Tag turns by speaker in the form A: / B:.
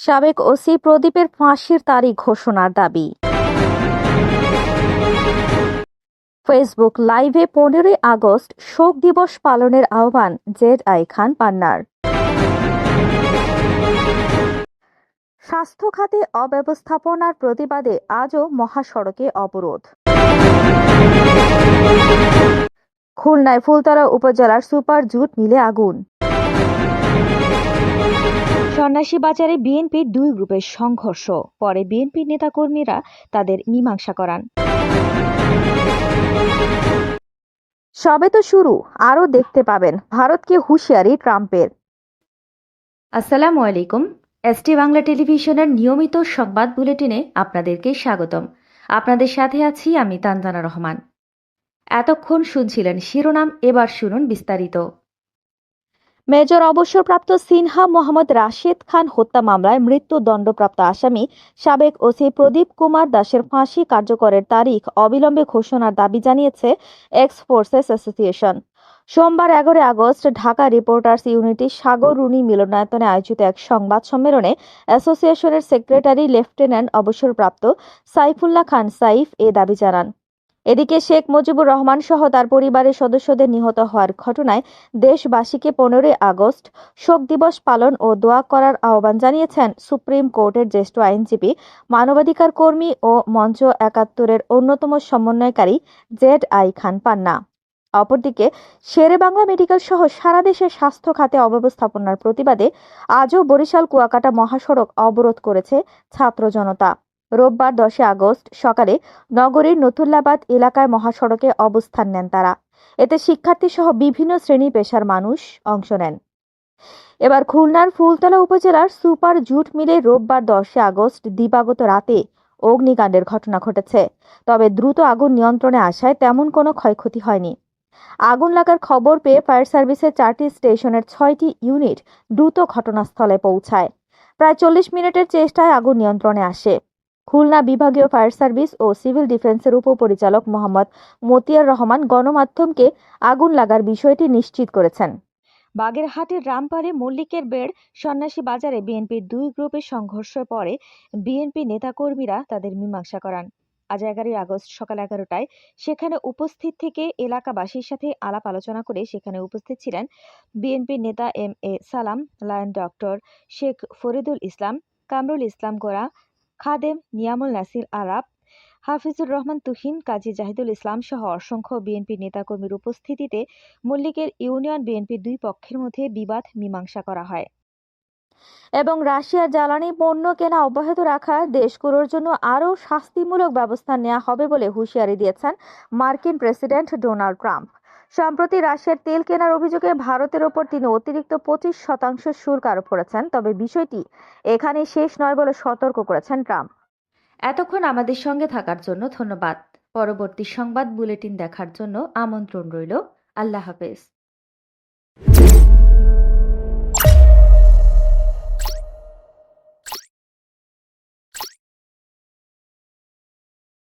A: সাবেক ওসি প্রদীপের ফাঁসির তারিখ ঘোষণার দাবি। ফেসবুক লাইভে 15ই আগস্ট শোক দিবস পালনের আহ্বান জেড.আই খান পান্নার। স্বাস্থ্য খাতে অব্যবস্থাপনার প্রতিবাদে আজও মহাসড়কে অবরোধ। খুলনায় ফুলতলা উপজেলার সুপার জুট মিলে আগুন। সন্ন্যাসী বাজারে বিএনপির দুই গ্রুপের সংঘর্ষ, পরে বিএনপির নেতাকর্মীরা তাদের মীমাংসা করান। সবে তো শুরু, আরও দেখতে পাবেন। ভারতকে হুঁশিয়ারি ট্রাম্পের। আসসালামু আলাইকুম। এসটি বাংলা টেলিভিশনের নিয়মিত সংবাদ বুলেটিনে আপনাদেরকে স্বাগতম। আপনাদের সাথে আছি আমি তানজানা রহমান। এতক্ষণ শুনছিলেন শিরোনাম, এবার শুনুন বিস্তারিত। মেজর অবসরপ্রাপ্ত সিনহা মোহাম্মদ রাশেদ খান হত্যা মামলায় মৃত্যুদণ্ডপ্রাপ্ত আসামি সাবেক ওসি প্রদীপ কুমার দাসের ফাঁসি কার্যকরের তারিখ অবিলম্বে ঘোষণার দাবি জানিয়েছে এক্স ফোর্সেস অ্যাসোসিয়েশন। সোমবার 11 আগস্ট ঢাকা রিপোর্টার্স ইউনিটি সাগর রুনি মিলনায়তনে আয়োজিত এক সংবাদ সম্মেলনে অ্যাসোসিয়েশনের সেক্রেটারি লেফটেন্যান্ট অবসরপ্রাপ্ত সাইফুল্লাহ খান সাইফ এ দাবি জানান। এদিকে শেখ মুজিবুর রহমান সহ তার পরিবারের সদস্যদের নিহত হওয়ার ঘটনায় দেশবাসীকে 15 আগস্ট শোক দিবস পালন ও দোয়া করার আহ্বান জানিয়েছেন সুপ্রিম কোর্টের জ্যেষ্ঠ আইনজীবী, মানবাধিকার কর্মী ও মঞ্চ 71-এর অন্যতম সমন্বয়কারী জেড.আই খান পান্না। অপরদিকে শেরেবাংলা মেডিকেল সহ সারা দেশের স্বাস্থ্য খাতে অব্যবস্থাপনার প্রতিবাদে আজও বরিশাল কুয়াকাটা মহাসড়ক অবরোধ করেছে ছাত্র জনতা। রোববার 10 আগস্ট সকালে নগরীর নতুল্লাবাদ এলাকায় মহাসড়কে অবস্থান নেন তারা। এতে শিক্ষার্থী সহ বিভিন্ন শ্রেণী পেশার মানুষ অংশ নেন। এবার খুলনার ফুলতলা উপজেলার সুপার জুট মিলে রোববার 10 আগস্ট দিবাগত রাতে অগ্নিকাণ্ডের ঘটনা ঘটেছে। তবে দ্রুত আগুন নিয়ন্ত্রণে আসায় তেমন কোনো ক্ষয়ক্ষতি হয়নি। আগুন লাগার খবর পেয়ে ফায়ার সার্ভিসের 4টি স্টেশনের 6টি ইউনিট দ্রুত ঘটনাস্থলে পৌঁছায়। প্রায় 40 মিনিটের চেষ্টায় আগুন নিয়ন্ত্রণে আসে। খুলনা বিভাগীয় ফায়ার সার্ভিস ও সিভিল ডিফেন্সের উপপরিচালক মোহাম্মদ মতিয়ার রহমান গণমাধ্যমকে আগুন লাগার বিষয়টি নিশ্চিত করেছেন। বাগেরহাটের রামপালে মল্লিকের বেড় সন্ন্যাসী বাজারে বিএনপির দুই গ্রুপের সংঘর্ষের পরে বিএনপি নেতাকর্মীরা তাদের মীমাংসা করান। আজ 11 আগস্ট সকাল 11টায় সেখানে উপস্থিত থেকে এলাকাবাসীর সাথে আলাপ আলোচনা করে সেখানে উপস্থিত ছিলেন বিএনপির নেতা এম.এ. সালাম, লায়ন ডক্টর শেখ ফরিদুল ইসলাম, কামরুল ইসলাম গোরা, খাদেম নিয়ামুল নাসির আরাব, হাফিজুর রহমান তুহিন, কাজী জাহিদুল ইসলাম সহ অসংখ্য বিএনপি নেতাকর্মীর উপস্থিতিতে মল্লিকের ইউনিয়ন বিএনপির দুই পক্ষের মধ্যে বিবাদ মীমাংসা করা হয় এবং রাশিয়ার জ্বালানি পণ্য কেনা অব্যাহত রাখা দেশগুলোর জন্য আরও শাস্তিমূলক ব্যবস্থা নেওয়া হবে বলে হুঁশিয়ারি দিয়েছেন মার্কিন প্রেসিডেন্ট ডোনাল্ড ট্রাম্প। সম্প্রতি রাশিয়ার তেল কেনার অভিযোগে ভারতের ওপর তিনি অতিরিক্ত 25% শুল্ক আরোপ করেছেন। তবে বিষয়টি এখানে শেষ নয় বলে সতর্ক করেছেন ট্রাম্প। এতক্ষণ আমাদের সঙ্গে থাকার জন্য ধন্যবাদ। পরবর্তী সংবাদ বুলেটিন দেখার জন্য আমন্ত্রণ রইল। আল্লাহ হাফেজ।